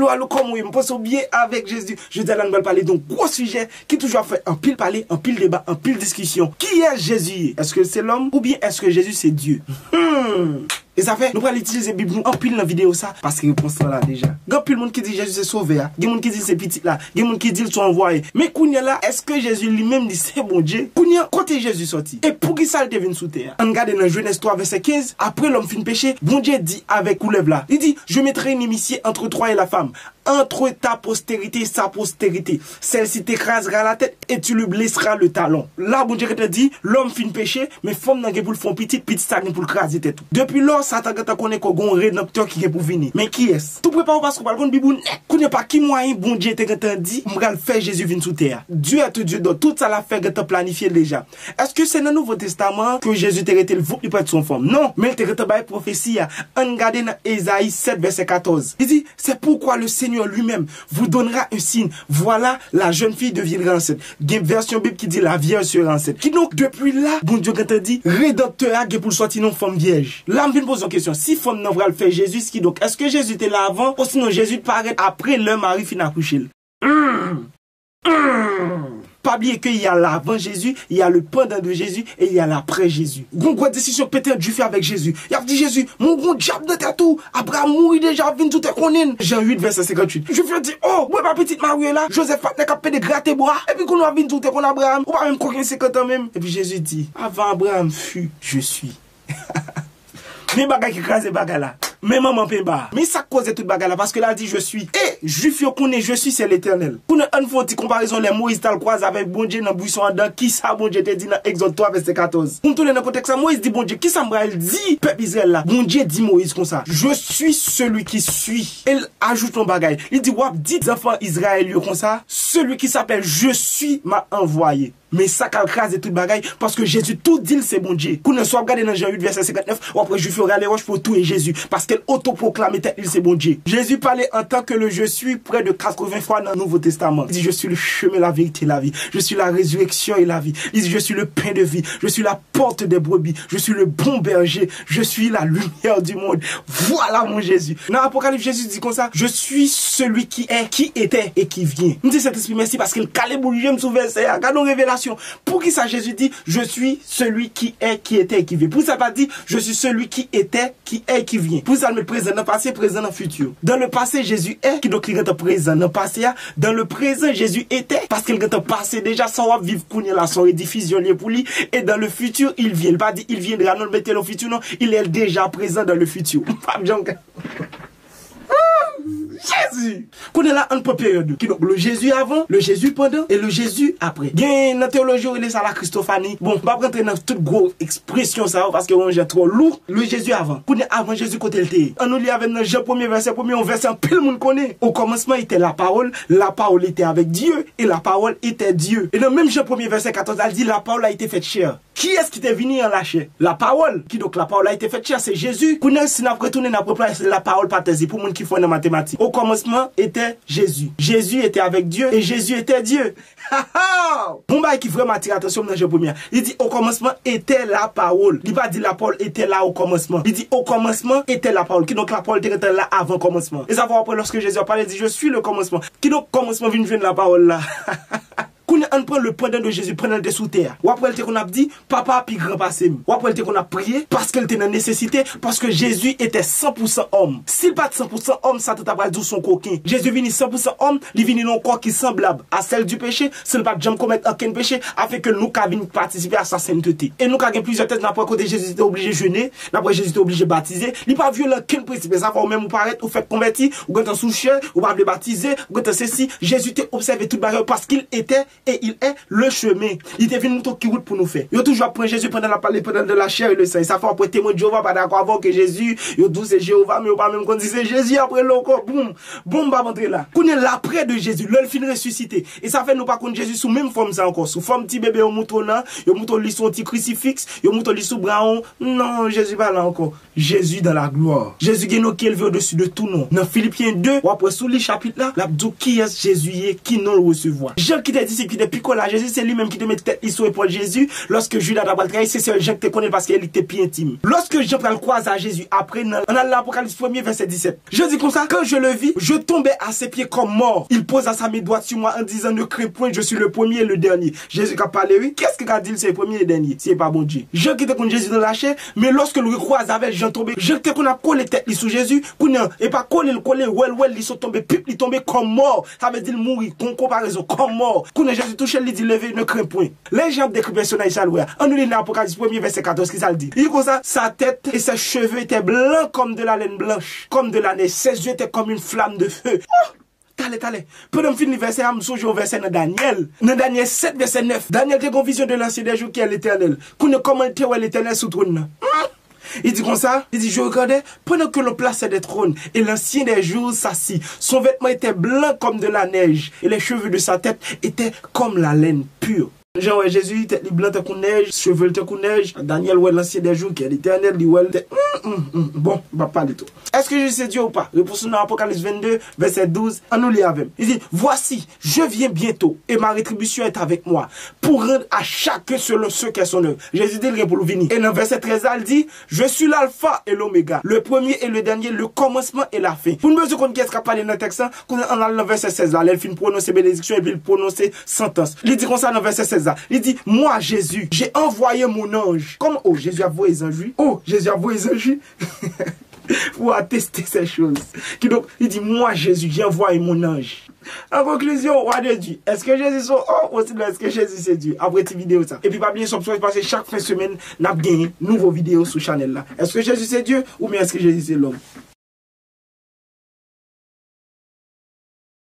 Allô, comment vous me pensez bien avec Jésus? Je dis à l'angle parler d'un gros sujet qui toujours fait un pile parler, un pile débat, un pile discussion. Qui est Jésus? Est-ce que c'est l'homme ou bien est-ce que Jésus c'est Dieu? Et ça fait, nous allons utiliser la Bible en pile dans la vidéo ça, parce que réponse là déjà. Il y a plus de monde qui dit Jésus c'est sauvé, il y a des gens qui disent c'est petit là, il y a des gens qui disent qu'ils sont envoyés. Mais Kounia là, est-ce que Jésus lui-même dit c'est bon Dieu? Kounia, côté Jésus sorti. Et pour qui ça il devient sous terre? On regarde dans Genèse 3 verset 15, après l'homme fin péché, bon Dieu dit avec Coulève là, il dit, je mettrai une inimitié entre toi et la femme, entre ta postérité et sa postérité. Celle-ci t'écrasera la tête et tu lui blesseras le talon. Là, bon Dieu te dit, l'homme fin péché, mais femme n'a pour le fond petit ça pour le craser tout. Depuis lors, Satan connaît qu'on a un rédempteur qui est pour venir. Mais qui est-ce? Tout prépare parce qu'on parle de Bible. Connaît pas qui moyen bon Dieu te dit, on va faire Jésus venir sous terre. Dieu est Dieu donc tout ça l'a fait que planifié déjà. Est-ce que c'est dans le Nouveau Testament que Jésus t'a été le vous il peut être son forme? Non, mais il t'a été une prophétie. On regarde dans Ésaïe 7 verset 14. Il dit, c'est pourquoi le Seigneur lui-même vous donnera un signe. Voilà, la jeune fille deviendra enceinte. Il y a une version Bible qui dit la vierge sera enceinte. Qui donc depuis là, bon Dieu t'a dit, rédempteur pour sortir une femme vierge. Là, je me pose une question. Si femme n'a pas le faire Jésus, qui donc, est-ce que Jésus était là avant, ou sinon Jésus paraît après le mari fin accouché? Pas oublier qu'il y a l'avant Jésus, il y a le pendant de Jésus et il y a l'après Jésus. Une décision peut-être Dieu fait avec Jésus. Il a dit Jésus, mon gros diable de tête tout, Abraham mourit déjà, vient tout est connaît. Jean 8 verset 58. Je vais dire, oh, moi ma petite Marie là, Joseph n'a qu'à de gratter bois, et puis qu'on a vu tout est qu'on Abraham, ou pas même coquin 50 ans même. Et puis Jésus dit, avant Abraham fut, je suis. Mais bagay qui crase bagay là. Mais maman pain bas. Mais ça cause toute bagay là parce que là dit je suis. Et juif yo connaît je suis c'est l'Éternel. Pour une fois comparaison les Moïse tal croise avec bon Dieu dans buisson en dedans qui ça bon Dieu te dit dans Exode 3 verset 14. Pour tourner dans contexte ça Moïse dit bon Dieu qui ça m'ral dit peuple Israël là. Bon Dieu dit Moïse comme ça. Je suis celui qui suis. Il ajoute un bagay. Il dit wap dit enfants Israël yo comme ça. Celui qui s'appelle je suis m'a envoyé. Mais ça crase tout bagaille parce que Jésus tout dit c'est bon Dieu. Qu'on ne soit regardé dans Jean 8 verset 59 ou après juif aura les roches pour tuer Jésus parce qu'elle autoproclame il c'est bon Dieu. Jésus parlait en tant que le je suis près de 80 fois dans le Nouveau Testament. Il dit je suis le chemin, la vérité et la vie. Je suis la résurrection et la vie. Il dit je suis le pain de vie. Je suis la porte des brebis. Je suis le bon berger. Je suis la lumière du monde. Voilà mon Jésus. Dans l'Apocalypse Jésus dit comme ça, je suis celui qui est, qui était et qui vient. Nous dit cet esprit merci parce qu'il calait bouger me sous verset. Regardons révélation. Pour qui ça Jésus dit je suis celui qui est, qui était et qui vient. Pour ça pas dit je suis celui qui était, qui est et qui vient. Pour ça le présent dans le passé, présent dans le futur. Dans le passé Jésus est qui donc il est présent dans le passé. Dans le présent Jésus était parce qu'il est passé déjà sans vivre kounya là son rediffusion lié pour lui et dans le futur il vient. Il pas dit il viendra non mettre le futur non, il est déjà présent dans le futur. Jésus. Qu'on est là en période qui donc le Jésus avant, le Jésus pendant et le Jésus après. Bien dans théologie il est ça la Christophanie. Bon, pas rentrer dans toute grosse expression ça parce que on est trop lourd. Le Jésus avant. Qu'on est avant Jésus côté le thé. On nous lit avec dans Jean 1er verset 1er, on verset tout le monde connaît. Au commencement était la parole était avec Dieu et la parole était Dieu. Et dans même Jean 1er verset 14, elle dit la parole a été faite chair. Qui est-ce qui est venu en lâcher? La parole. Qui donc la parole a été faite chair, c'est Jésus. Qu'on est si n'a retourné n'a pas la parole parthésie pour monde qui font dans mathématiques. Au commencement était Jésus. Jésus était avec Dieu et Jésus était Dieu. Bon bah qui vraiment attire attention dans Jean 1er. Il dit au commencement était la parole. Il pas dit la parole était là au commencement. Il dit au commencement était la parole. Qui donc la parole était là avant le commencement. Et ça va après lorsque Jésus a parlé, il dit je suis le commencement. Qui donc commencement vient la parole là. On prend le pendant de Jésus, pendant de sous terre. Ou après, on a dit, papa, puis grand passé. Ou après, on a prié parce qu'elle était dans nécessité, parce que Jésus était 100% homme. S'il pas 100% homme, ça te pas dit son coquin. Jésus vient 100% homme, il vient dans un corps qui est semblable à celle du péché, s'il pas jamais commettre aucun péché, afin que nous puissions participer à sa sainteté. Et nous avons plusieurs têtes, après côté Jésus était obligé de jeûner, après Jésus était obligé de baptiser. Il n'est pas violent aucun principe. Ça va même vous paraître, vous faites convertir, ou quand on souche, ou pas baptiser, ou quand on ceci. Jésus était observé toute barrière parce qu'il était et il est le chemin. Il était venu nous qui route pour nous faire. Il a toujours pris Jésus pendant la parole, pendant de la chair et le sang. Ça fait après témoin de Jéhovah, pas d'accord avant que Jésus, il a dit c'est Jéhovah, mais il pas même qu'on dit c'est Jésus après l'encore. Boum, boum, va rentrer là. Qu'on est l'après de Jésus, l'œil fin ressuscité. Et ça fait nous pas contre Jésus sous même forme ça encore. Sous forme petit bébé au mouton là, il mouton lui son petit crucifix, il mouton lui sous bras. Non, Jésus pas là encore. Jésus dans la gloire. Jésus qui est élevé au-dessus de tout nom. Dans Philippiens 2, ou après sous les chapitres là, l'abdou qui est Jésus qui non le recevoir. Jean qui t'a dit c'est qui qui depuis qu'on a Jésus, c'est lui-même qui te met tête sur l'épaule Jésus. Lorsque Judas a trahi, c'est ce Jean qui te connaît parce qu'il était plus intime. Lorsque Jean prend le croise à Jésus, après, on a l'Apocalypse 1er, verset 17. Je dis comme ça, quand je le vis, je tombais à ses pieds comme mort. Il posa sa main droite sur moi en disant, ne crains point, je suis le premier et le dernier. Jésus qui a parlé, oui. Qu'est-ce qu'il a dit, c'est le premier et le dernier? C'est pas bon Dieu. Jean qui était contre Jésus dans la chair, mais lorsque le croise avec Jean tombé, Jean qui a collé tête sous Jésus, et pas collé, ils sont tombés, puis ils tombés comme mort. Ça veut dire mourir, comparaison, comme mort. Quand Jésus touche, il dit, levez, ne crains point. Les gens décrivent personnage, on nous lit dans l'Apocalypse 1er, verset 14, qui ça le dit. Il dit comme ça, sa tête et ses cheveux étaient blancs comme de la laine blanche, comme de la neige. Ses yeux étaient comme une flamme de feu. Oh! Tale. Pendant que le verset, je me au verset dans Daniel. Dans Daniel 7, verset 9. Daniel a une vision de l'ancien des jours qui est l'éternel. Qu'on commenté où l'éternel sous trône. Il dit comme ça, il dit, je regardais, pendant que l'on plaçait des trônes, et l'ancien des jours s'assit. Son vêtement était blanc comme de la neige, et les cheveux de sa tête étaient comme la laine pure. Genre, ouais, Jésus, tête blanc, t'es comme neige, cheveux, t'es comme neige. Daniel, ouais, l'ancien des jours qui est l'éternel, dit, ouais, Bon, on va parler tout. Est-ce que Jésus c'est Dieu ou pas? Réponse dans Apocalypse 22, verset 12, on nous lit avec. Il dit, voici, je viens bientôt, et ma rétribution est avec moi, pour rendre à chacun selon ce qu'est son œuvre. Jésus dit, il pour le venir. Et dans verset 13, il dit, je suis l'alpha et l'oméga, le premier et le dernier, le commencement et la fin. Pour nous besoin qu'on qu'est-ce qu'a parlé dans le texte, qu'on a dans le verset 16, là, il finit prononcer bénédiction et puis il prononcer sentence. Il dit comme ça dans verset 16, là. Il dit, moi, Jésus, j'ai envoyé mon ange. Comme, oh, Jésus a envoyé les anges. Oh, Jésus a envoyé les anges. Pour attester ces choses. Donc, il dit, moi, Jésus, j'ai envoyé mon ange. En conclusion, roi de Dieu, est-ce que Jésus est oh, aussi est-ce que Jésus c'est Dieu? Après cette vidéo, ça. Et puis, pas oublier, subscribe parce que chaque fin de semaine, n'a gagné une nouvelle vidéo sur la chaîne là. Est-ce que Jésus c'est Dieu ou bien est-ce que Jésus c'est l'homme?